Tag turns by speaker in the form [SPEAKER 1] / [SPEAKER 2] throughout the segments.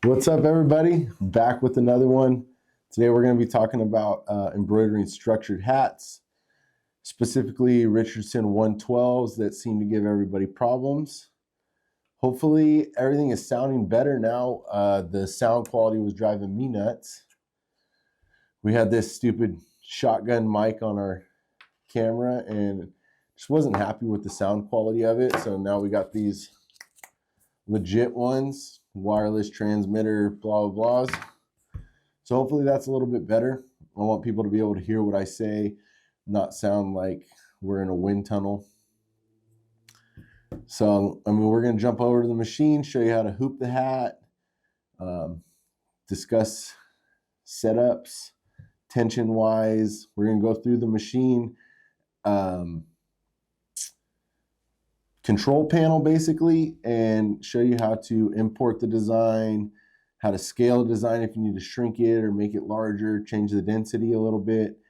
[SPEAKER 1] What's up, everybody? Back with another one. Today we're going to be talking about embroidering structured hats, specifically Richardson 112s that seem to give everybody problems. Hopefully everything is sounding better now. The sound quality was driving me nuts. We had this stupid shotgun mic on our camera and just wasn't happy with the sound quality of it. So now we got these legit ones, wireless transmitter, blah, blah, blahs. So hopefully that's a little bit better. I want people to be able to hear what I say, not sound like we're in a wind tunnel. So, we're going to jump over to the machine, show you how to hoop the hat, discuss setups, tension-wise. We're going to go through the machine control panel, basically, and show you how to import the design, how to scale a design if you need to shrink it or make it larger, change the density a little bit.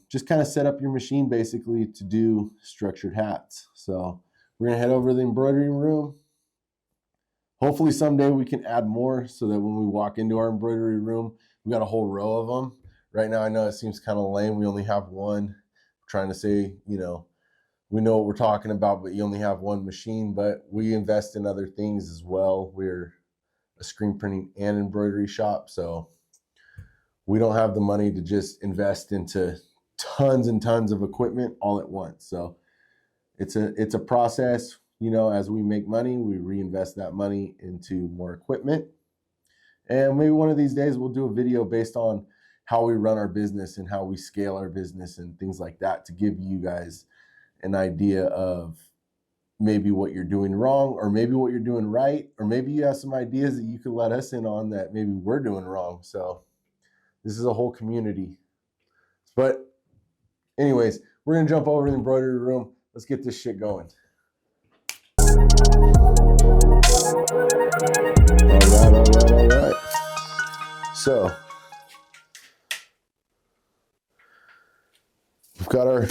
[SPEAKER 1] Just kind of set up your machine basically to do structured hats. So we're going to head over to the embroidery room. Hopefully someday we can add more so that when we walk into our embroidery room, we got a whole row of them. Right now I know it seems kind of lame. We only have one. I'm trying to say, we know what we're talking about, but you only have one machine. But we invest in other things as well. We're a screen printing and embroidery shop, so we don't have the money to just invest into tons and tons of equipment all at once. So it's a process. As we make money, we reinvest that money into more equipment. And maybe one of these days we'll do a video based on how we run our business and how we scale our business and things like that, to give you guys an idea of maybe what you're doing wrong, or maybe what you're doing right, or maybe you have some ideas that you could let us in on that maybe we're doing wrong. So this is a whole community. But anyways, we're going to jump over to the embroidery room. Let's get this shit going. All right. So we've got our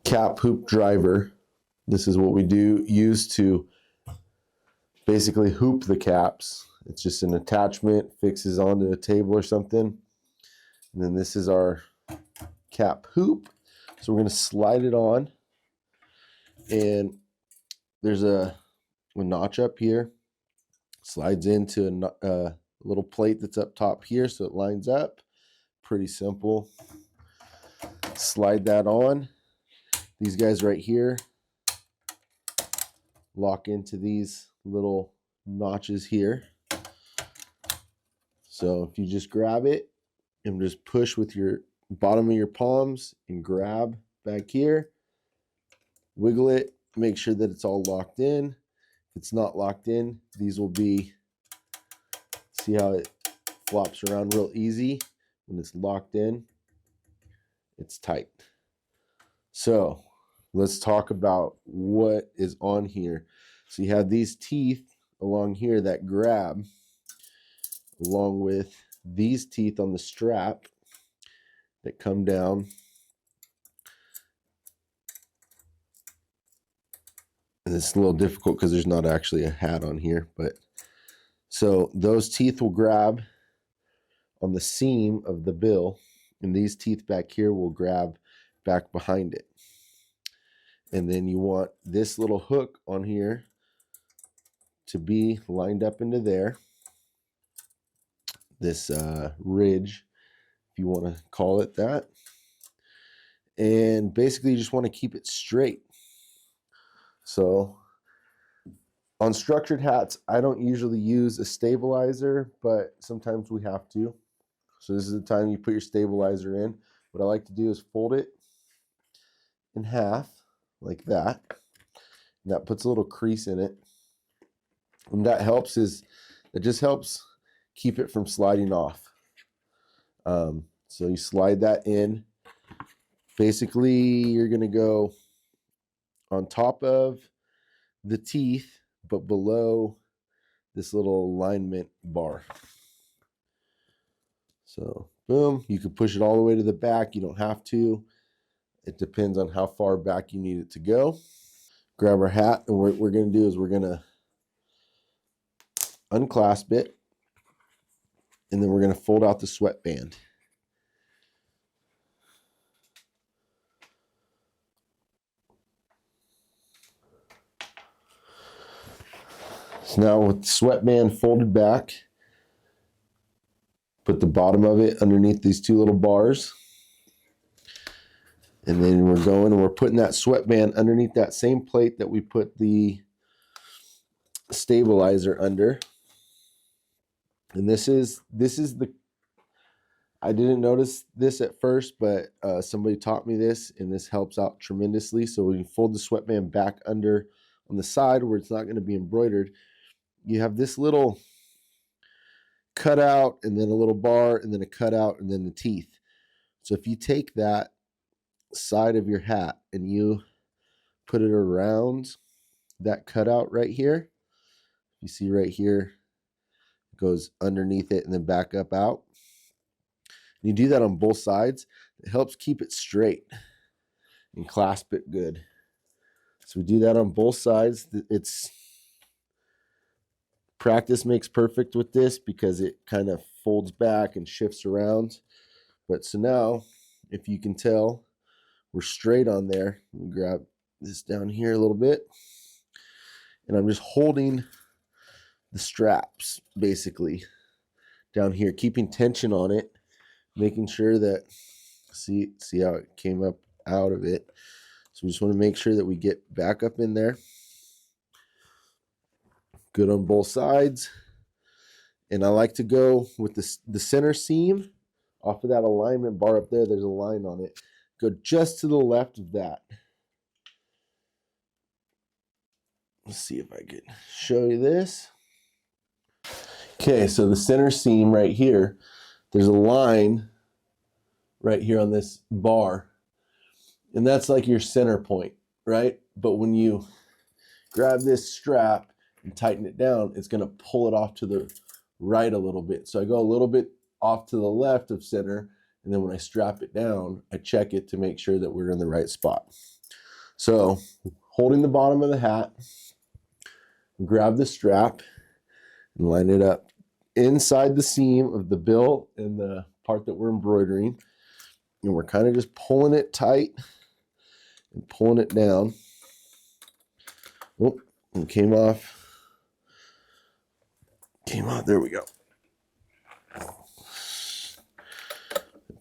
[SPEAKER 1] cap hoop driver. This is what we use to basically hoop the caps. It's just an attachment, fixes onto a table or something. And then this is our cap hoop. So we're going to slide it on. And there's a notch up here. Slides into a little plate that's up top here, so it lines up. Pretty simple. Slide that on. These guys right here lock into these little notches here. So if you just grab it and just push with your bottom of your palms and grab back here, wiggle it, make sure that it's all locked in. If it's not locked in, these will be, see how it flops around real easy. When it's locked in, it's tight. So let's talk about what is on here. So you have these teeth along here that grab, along with these teeth on the strap that come down. And it's a little difficult because there's not actually a hat on here, but so those teeth will grab on the seam of the bill, and these teeth back here will grab back behind it. And then you want this little hook on here to be lined up into there. This ridge, if you want to call it that. And basically you just want to keep it straight. So on structured hats, I don't usually use a stabilizer, but sometimes we have to. So this is the time you put your stabilizer in. What I like to do is fold it in half like that. And that puts a little crease in it. And that helps is, it just helps keep it from sliding off. So you slide that in. Basically, you're going to go on top of the teeth, but below this little alignment bar. So boom, you can push it all the way to the back. You don't have to. It depends on how far back you need it to go. Grab our hat, and what we're going to do is we're going to unclasp it, and then we're going to fold out the sweatband. So now with the sweatband folded back, put the bottom of it underneath these two little bars. And then we're going and we're putting that sweatband underneath that same plate that we put the stabilizer under. And this is the, I didn't notice this at first, but somebody taught me this, and this helps out tremendously. So when you fold the sweatband back under on the side where it's not going to be embroidered, you have this little cutout and then a little bar and then a cutout and then the teeth. So if you take that side of your hat and you put it around that cutout right here, you see right here, it goes underneath it and then back up out. And you do that on both sides. It helps keep it straight and clasp it good. So we do that on both sides. It's practice makes perfect with this because it kind of folds back and shifts around. But so now, if you can tell, we're straight on there. We grab this down here a little bit, and I'm just holding the straps basically down here, keeping tension on it, making sure that, see how it came up out of it. So we just want to make sure that we get back up in there. Good on both sides. And I like to go with the center seam off of that alignment bar up there. There's a line on it. Go just to the left of that. Let's see if I can show you this. Okay, so the center seam right here, there's a line right here on this bar. And that's like your center point, right? But when you grab this strap and tighten it down, it's going to pull it off to the right a little bit. So I go a little bit off to the left of center, and then when I strap it down, I check it to make sure that we're in the right spot. So holding the bottom of the hat, grab the strap and line it up inside the seam of the bill and the part that we're embroidering. And we're kind of just pulling it tight and pulling it down. Oh, it came off. There we go.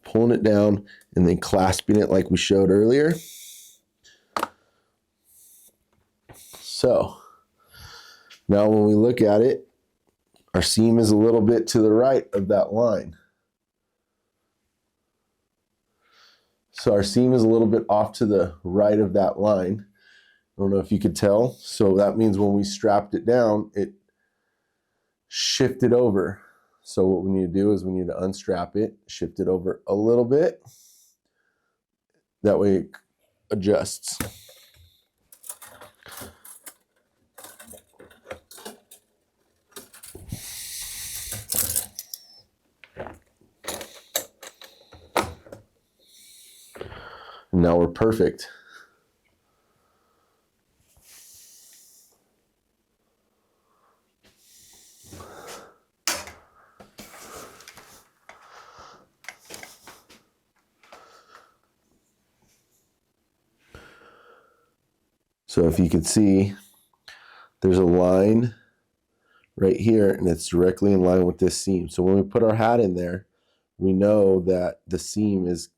[SPEAKER 1] Pulling it down and then clasping it like we showed earlier. So now when we look at it, our seam is a little bit to the right of that line. So our seam is a little bit off to the right of that line. I don't know if you could tell. So that means when we strapped it down, it shifted over. So what we need to do is we need to unstrap it, shift it over a little bit. That way it adjusts. Now we're perfect. So if you could see, there's a line right here, and it's directly in line with this seam. So when we put our hat in there, we know that the seam is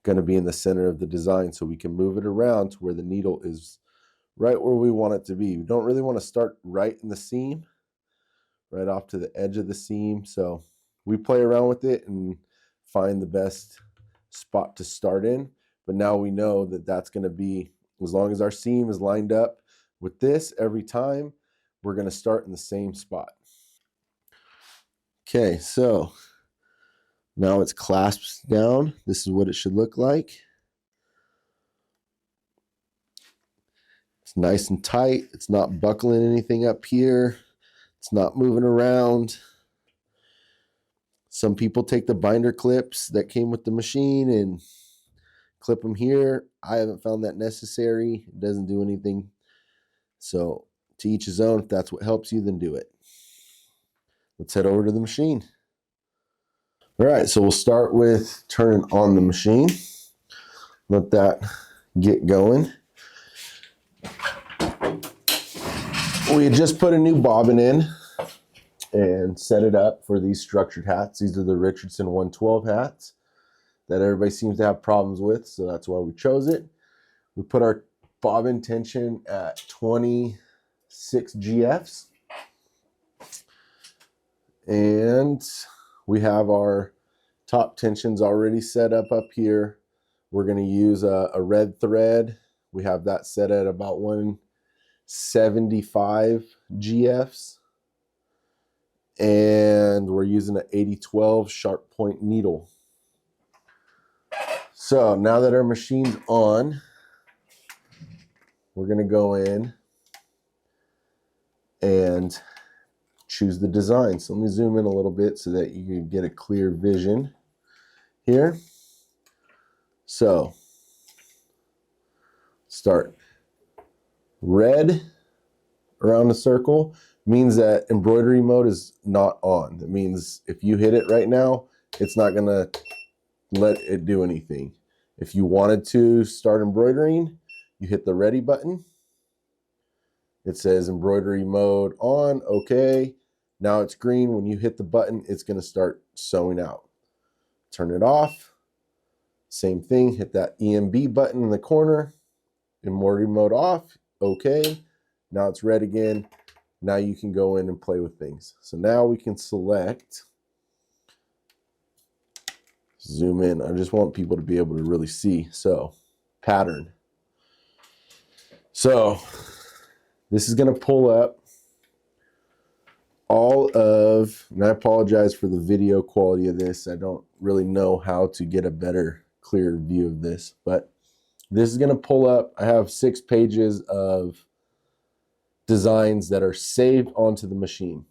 [SPEAKER 1] going to be in the center of the design, so we can move it around to where the needle is right where we want it to be. We don't really want to start right in the seam, right off to the edge of the seam. So we play around with it and find the best spot to start in. But now we know that that's going to be, as long as our seam is lined up with this every time, we're going to start in the same spot. Okay, so now it's clasped down. This is what it should look like. It's nice and tight. It's not buckling anything up here. It's not moving around. Some people take the binder clips that came with the machine and clip them here. I haven't found that necessary. It doesn't do anything. So to each his own. If that's what helps you, then do it. let's head over to the machine. All right, so we'll start with turning on the machine. Let that get going. We had just put a new bobbin in and set it up for these structured hats. These are the Richardson 112 hats that everybody seems to have problems with, so that's why we chose it. We put our bobbin tension at 26 GFs. And we have our top tensions already set up here. We're going to use a red thread. We have that set at about 175 GFs. And we're using an 8012 sharp point needle. So now that our machine's on, we're going to go in and choose the design. So let me zoom in a little bit so that you can get a clear vision here. So start red around the circle means that embroidery mode is not on. That means if you hit it right now, it's not going to let it do anything. If you wanted to start embroidering, you hit the ready button. It says embroidery mode on, okay. Now it's green. When you hit the button, it's going to start sewing out. Turn it off. Same thing, hit that EMB button in the corner. Embroidery mode off, okay. Now it's red again. Now you can go in and play with things. So now we can select, zoom in. I just want people to be able to really see. So pattern. So this is going to pull up all of, and I apologize for the video quality of this. I don't really know how to get a better, clear view of this, but this is going to pull up. I have 6 pages of designs that are saved onto the machine.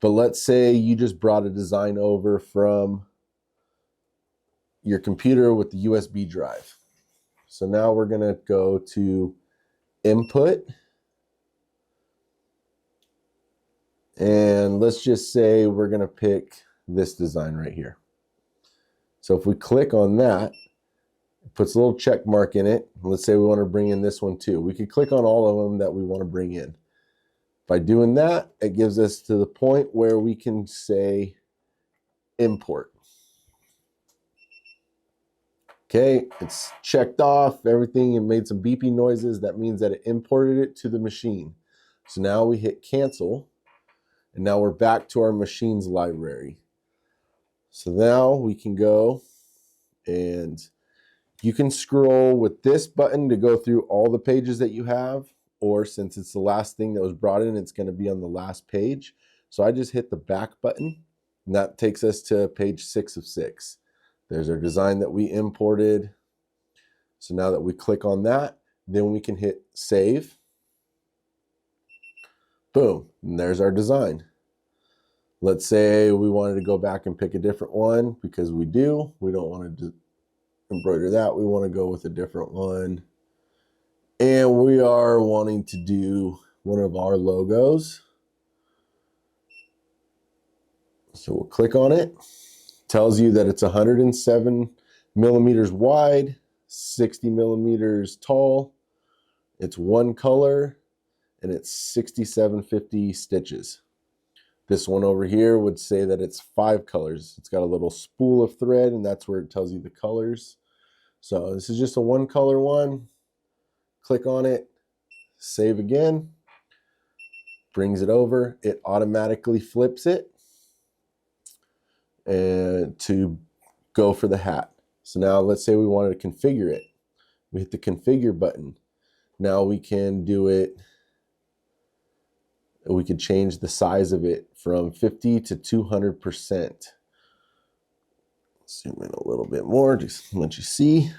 [SPEAKER 1] But let's say you just brought a design over from your computer with the USB drive. So now we're going to go to input. And let's just say we're going to pick this design right here. So if we click on that, it puts a little check mark in it. Let's say we want to bring in this one too. We could click on all of them that we want to bring in. By doing that, it gives us to the point where we can say import. Okay, it's checked off everything and made some beeping noises. That means that it imported it to the machine. So now we hit cancel, and now we're back to our machine's library. So now we can go and you can scroll with this button to go through all the pages that you have, or since it's the last thing that was brought in, it's going to be on the last page. So I just hit the back button, and that takes us to page 6 of 6. There's our design that we imported. So now that we click on that, then we can hit save. Boom, and there's our design. Let's say we wanted to go back and pick a different one, because we don't want to embroider that. We want to go with a different one. And we are wanting to do one of our logos. So we'll click on it. Tells you that it's 107 millimeters wide, 60 millimeters tall. It's one color, and it's 6750 stitches. This one over here would say that it's 5 colors. It's got a little spool of thread, and that's where it tells you the colors. So this is just a one color one. Click on it, save again, brings it over. It automatically flips it and to go for the hat. So now let's say we wanted to configure it. We hit the configure button. Now we can do it. We could change the size of it from 50 to 200%. Zoom in a little bit more, just to let you see.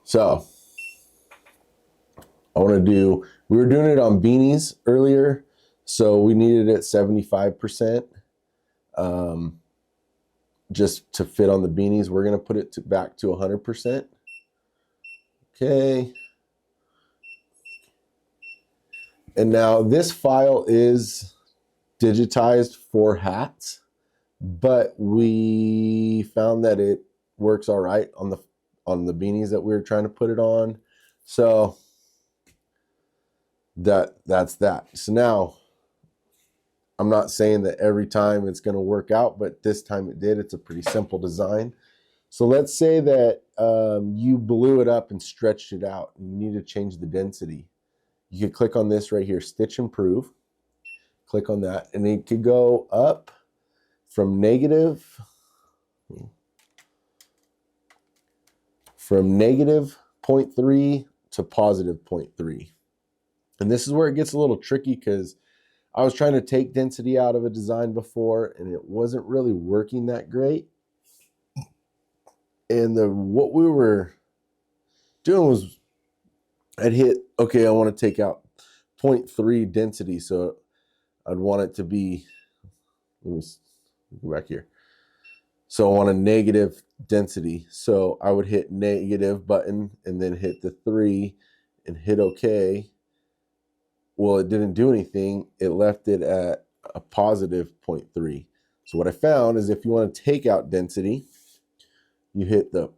[SPEAKER 1] So I want to do, we were doing it on beanies earlier, so we needed it 75%. Just to fit on the beanies, we're going to put it back to 100%. Okay. And now this file is digitized for hats, but we found that it works all right on the beanies that we were trying to put it on. So that's that. So now I'm not saying that every time it's going to work out, but this time it did. It's a pretty simple design. So let's say that you blew it up and stretched it out and you need to change the density. You could click on this right here, Stitch Improve. Click on that, and it could go up from negative 0.3 to positive 0.3. And this is where it gets a little tricky, because I was trying to take density out of a design before and it wasn't really working that great. And what we were doing was I'd hit, okay, I want to take out 0.3 density. So I'd want it to be, let me go back here. So I want a negative density. So I would hit negative button and then hit the 3 and hit OK. Well, it didn't do anything. It left it at a positive 0.3. So what I found is if you want to take out density, you hit the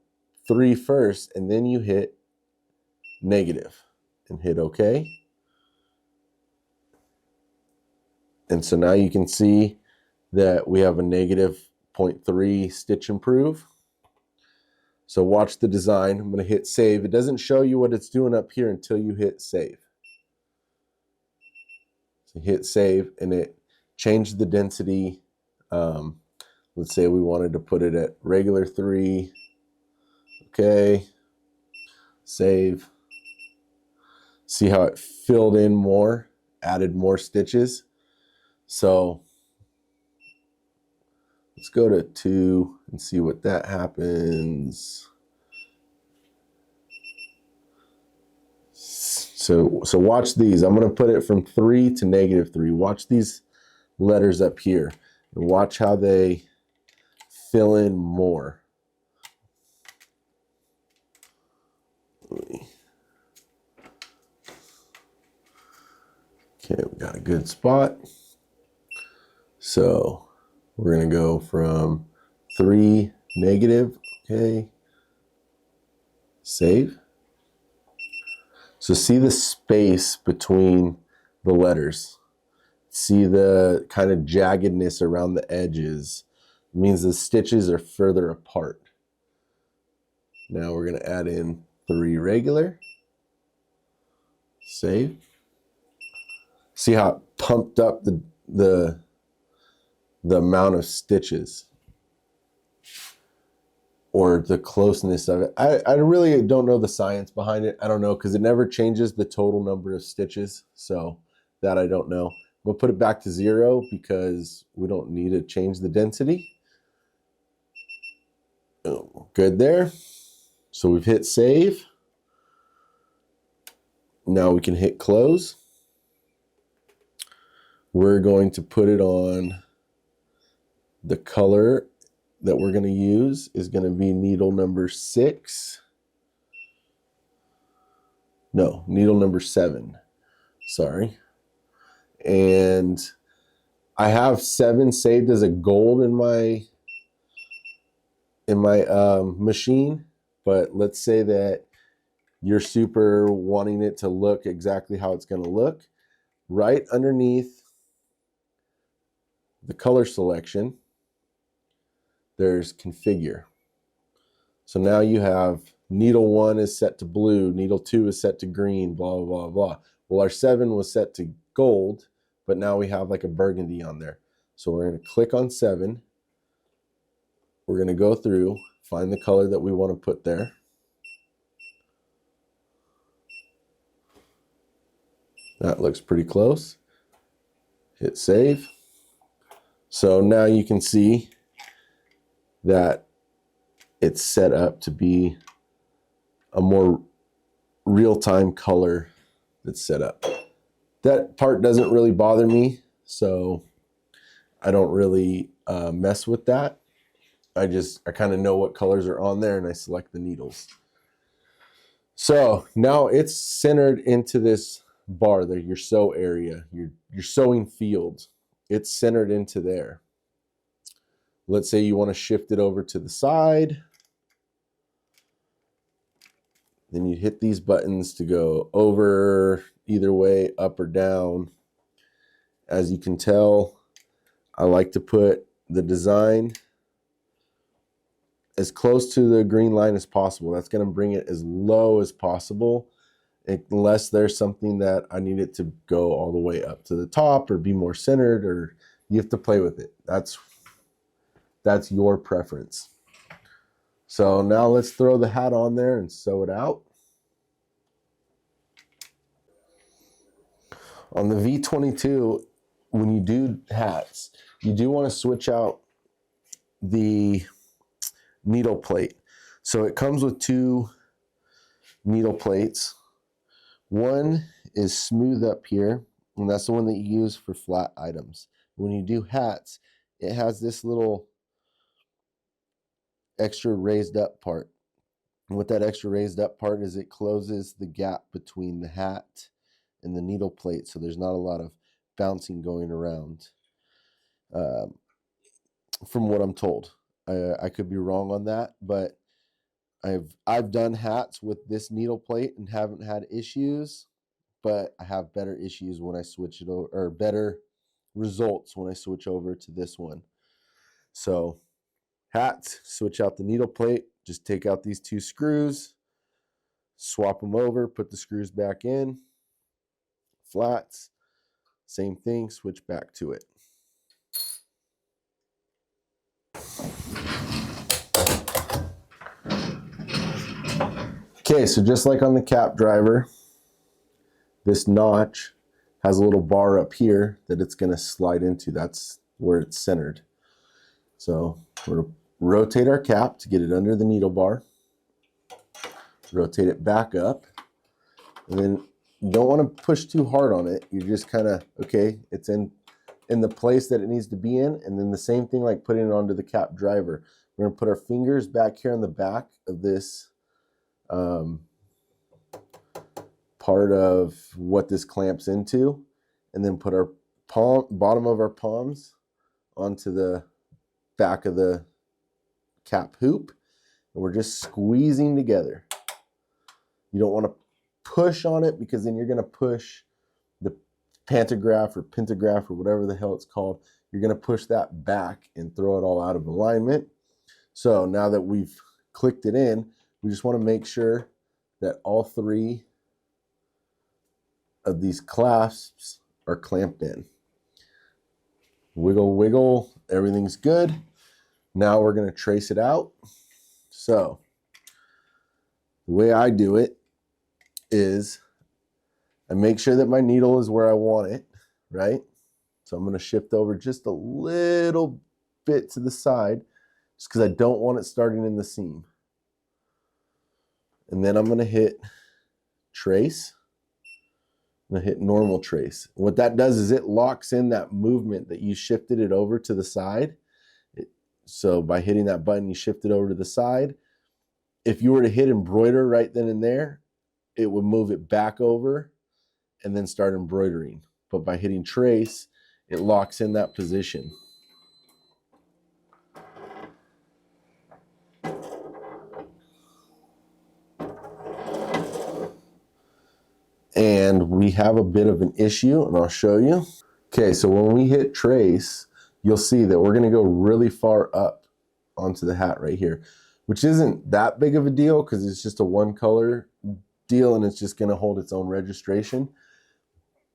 [SPEAKER 1] 3 first and then you hit negative and hit OK. And so now you can see that we have a negative 0.3 stitch improve. So watch the design. I'm going to hit save. It doesn't show you what it's doing up here until you hit save. So hit save and it changed the density. Let's say we wanted to put it at regular 3. Okay. Save. See how it filled in more, added more stitches. So let's go to 2 and see what that happens. So watch these. I'm going to put it from 3 to negative 3. Watch these letters up here and watch how they fill in more. Okay, we got a good spot. So we're going to go from 3 negative. Okay. Save. So see the space between the letters. See the kind of jaggedness around the edges. It means the stitches are further apart. Now we're going to add in 3 regular. Save. See how it pumped up the amount of stitches, or the closeness of it. I really don't know the science behind it. I don't know, because it never changes the total number of stitches. So that I don't know. We'll put it back to 0 because we don't need to change the density. Oh, good there. So we've hit save. Now we can hit close. We're going to put it on the color that we're going to use is going to be needle number 6. No, needle number 7. Sorry. And I have 7 saved as a gold in my machine, but let's say that you're super wanting it to look exactly how it's going to look. Right underneath the color selection, there's configure. So now you have needle 1 is set to blue, needle 2 is set to green, blah, blah, blah, blah. Well, our 7 was set to gold, but now we have like a burgundy on there. So we're going to click on 7. We're going to go through, find the color that we want to put there. That looks pretty close. Hit save. So now you can see that it's set up to be a more real-time color that's set up. That part doesn't really bother me, so I don't really mess with that. I kind of know what colors are on there and I select the needles. So now it's centered into this bar, your sew area, your sewing field, it's centered into there. Let's say you want to shift it over to the side. Then you hit these buttons to go over, either way, up or down. As you can tell, I like to put the design as close to the green line as possible. That's going to bring it as low as possible, unless there's something that I need it to go all the way up to the top or be more centered, or you have to play with it. That's your preference. So now let's throw the hat on there and sew it out. On the V-22, when you do hats, you do want to switch out the needle plate. So it comes with two needle plates. One is smooth up here, and that's the one that you use for flat items. When you do hats, it has this little extra raised up part. And what that extra raised up part is, it closes the gap between the hat and the needle plate, so there's not a lot of bouncing going around, from what I'm told. I could be wrong on that, but I've done hats with this needle plate and haven't had issues, but I have better issues when I switch it over, or better results when I switch over to this one. So hats, switch out the needle plate, just take out these two screws, swap them over, put the screws back in. Flats, same thing, switch back to it. Okay, so just like on the cap driver, this notch has a little bar up here that it's going to slide into. That's where it's centered. So we're going to rotate our cap to get it under the needle bar, rotate it back up, and then you don't want to push too hard on it. You're just kind of, okay, it's in the place that it needs to be in. And then the same thing like putting it onto the cap driver. We're going to put our fingers back here on the back of this part of what this clamps into, and then put our bottom of our palms onto the back of the cap hoop, and we're just squeezing together. You don't want to push on it, because then you're going to push the pantograph or pentagraph or whatever the hell it's called. You're going to push that back and throw it all out of alignment. So now that we've clicked it in, we just want to make sure that all three of these clasps are clamped in. Wiggle, wiggle, everything's good. Now we're going to trace it out. So the way I do it is I make sure that my needle is where I want it, right? So I'm going to shift over just a little bit to the side, just because I don't want it starting in the seam. And then I'm going to hit trace. I'm going to hit normal trace. And what that does is it locks in that movement that you shifted it over to the side. So by hitting that button, you shift it over to the side. If you were to hit embroider right then and there, it would move it back over and then start embroidering. But by hitting trace, it locks in that position. And we have a bit of an issue, and I'll show you. Okay, so when we hit trace, you'll see that we're going to go really far up onto the hat right here, which isn't that big of a deal because it's just a one color deal and it's just going to hold its own registration.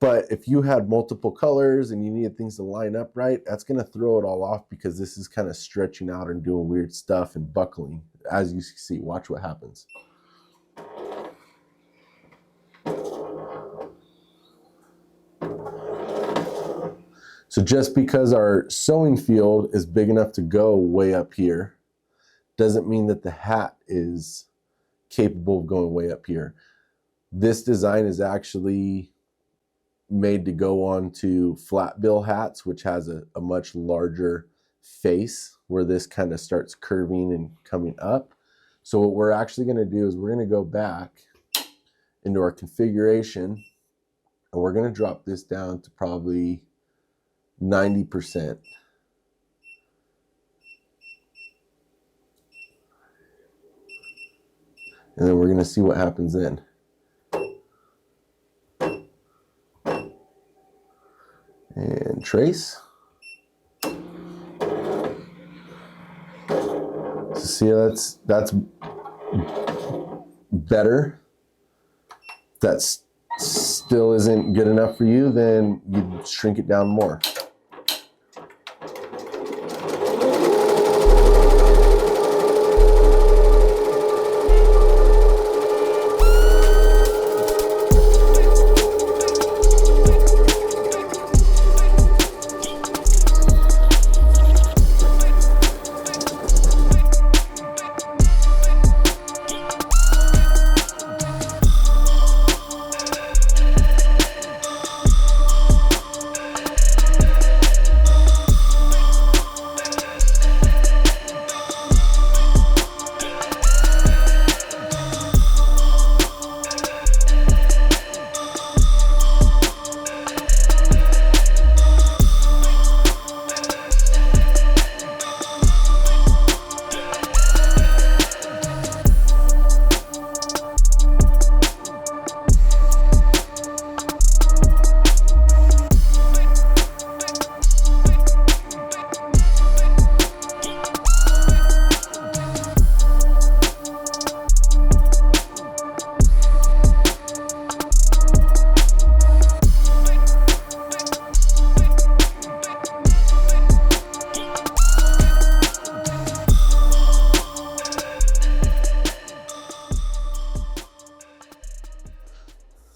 [SPEAKER 1] But if you had multiple colors and you needed things to line up right, that's going to throw it all off, because this is kind of stretching out and doing weird stuff and buckling. As you see, watch what happens. So just because our sewing field is big enough to go way up here doesn't mean that the hat is capable of going way up here. This design is actually made to go on to flat bill hats, which has a much larger face where this kind of starts curving and coming up. So what we're actually going to do is we're going to go back into our configuration And we're going to drop this down to probably 90%. And then we're going to see what happens then. And trace. So see, that's better. That still isn't good enough for you, then you shrink it down more.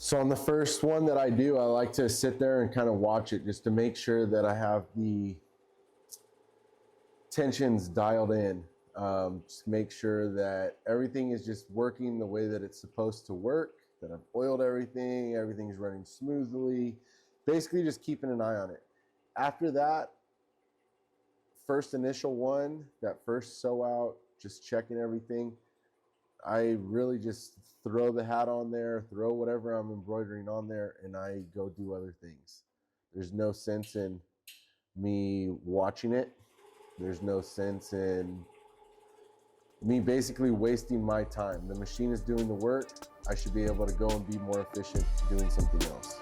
[SPEAKER 1] So on the first one that I do, I like to sit there and kind of watch it just to make sure that I have the tensions dialed in. Just make sure that everything is just working the way that it's supposed to work, that I've oiled everything, everything's running smoothly. Basically just keeping an eye on it. After that, first initial one, that first sew out, just checking everything, I really just throw the hat on there, throw whatever I'm embroidering on there, and I go do other things. There's no sense in me watching it. There's no sense in me basically wasting my time. The machine is doing the work. I should be able to go and be more efficient doing something else.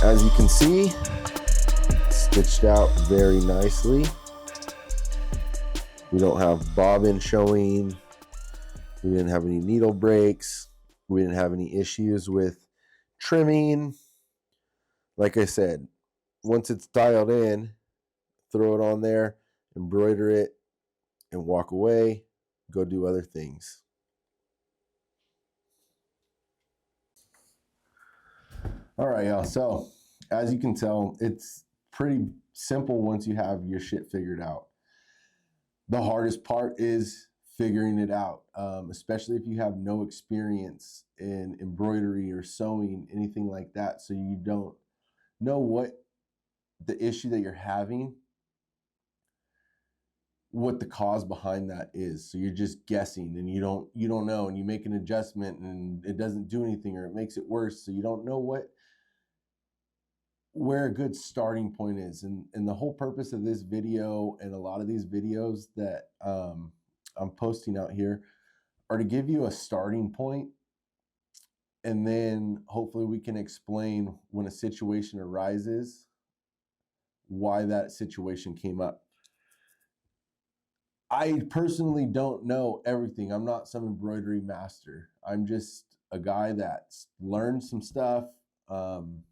[SPEAKER 1] As you can see, stitched out very nicely. We don't have bobbin showing. We didn't have any needle breaks. We didn't have any issues with trimming. Like I said, once it's dialed in, throw it on there, embroider it, and walk away, go do other things. All right, y'all. So as you can tell, it's pretty simple once you have your shit figured out. The hardest part is figuring it out, especially if you have no experience in embroidery or sewing, anything like that. So you don't know what the issue that you're having, what the cause behind that is. So you're just guessing and you don't know, and you make an adjustment and it doesn't do anything or it makes it worse. So you don't know where a good starting point is. And the whole purpose of this video and a lot of these videos that I'm posting out here are to give you a starting point, and then hopefully we can explain when a situation arises why that situation came up. I personally don't know everything. I'm not some embroidery master. I'm just a guy that's learned some stuff and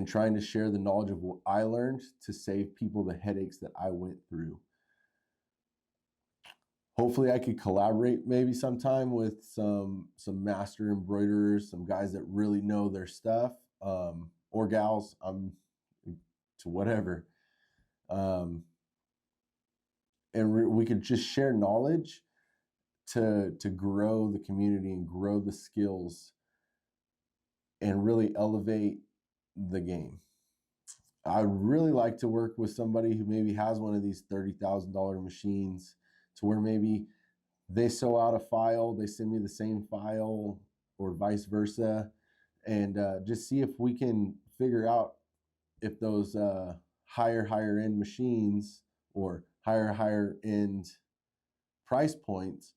[SPEAKER 1] trying to share the knowledge of what I learned to save people the headaches that I went through. Hopefully I could collaborate maybe sometime with some master embroiderers, some guys that really know their stuff, or gals, to whatever. And we could just share knowledge to grow the community and grow the skills and really elevate the game. I'd really like to work with somebody who maybe has one of these $30,000 machines, to where maybe they sew out a file, they send me the same file, or vice versa, and just see if we can figure out if those higher end machines or higher end price points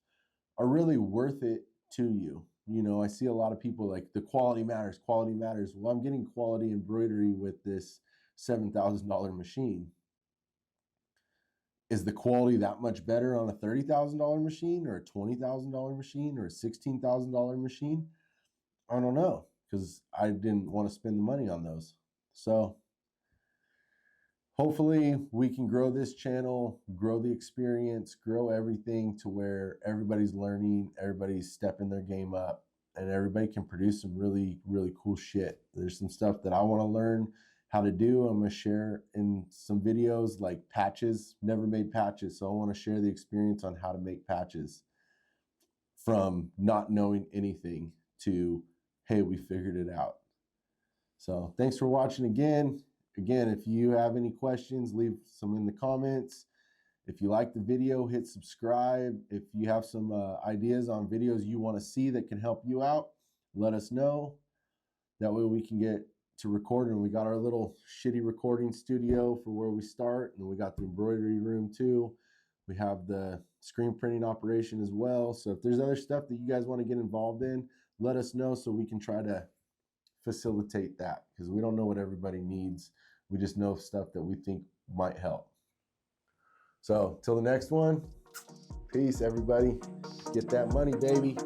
[SPEAKER 1] are really worth it to you. You know, I see a lot of people like, the quality matters, quality matters. Well, I'm getting quality embroidery with this $7,000 machine. Is the quality that much better on a $30,000 machine or a $20,000 machine or a $16,000 machine? I don't know, because I didn't want to spend the money on those. So hopefully we can grow this channel, grow the experience, grow everything to where everybody's learning, everybody's stepping their game up, and everybody can produce some really, really cool shit. There's some stuff that I want to learn how to do. I'm going to share in some videos, like patches. Never made patches, so I want to share the experience on how to make patches, from not knowing anything to, hey, we figured it out. So thanks for watching again. Again, if you have any questions, leave some in the comments. If you like the video, hit subscribe. If you have some ideas on videos you want to see that can help you out, let us know. That way we can get to recording. We got our little shitty recording studio for where we start, and we got the embroidery room too. We have the screen printing operation as well. So if there's other stuff that you guys want to get involved in, let us know so we can try to facilitate that, because we don't know what everybody needs. We just know stuff that we think might help. So till the next one, peace everybody. Get that money, baby.